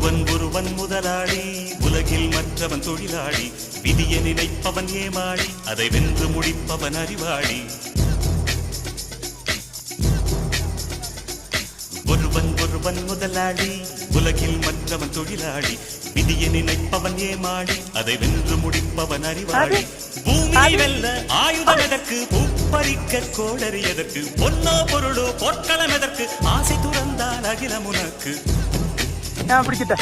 ஒருவன் முதலாளி, உலகில் மற்றவன் தொழிலாளி. விதியை நினைப்பவன் ஏமாளி, அதை வென்று முடிப்பவன் அறிவாளி. ஒருவன் முதலாளி, உலகில் மற்றவன் தொழிலாளி. விதியை நினைப்பவன் ஏமாளி, அதை வென்று முடிப்பவன் அறிவாளி. பூமியை வெல்ல ஆயுதம் எதற்கு, பூப்பறிக்க கோடரி எதற்கு, பொன்னோ பொருளோ பொற்களம் எதற்கு, ஆசை துறந்தால் அகிலம் உனக்கு. பிடிச்சிட்ட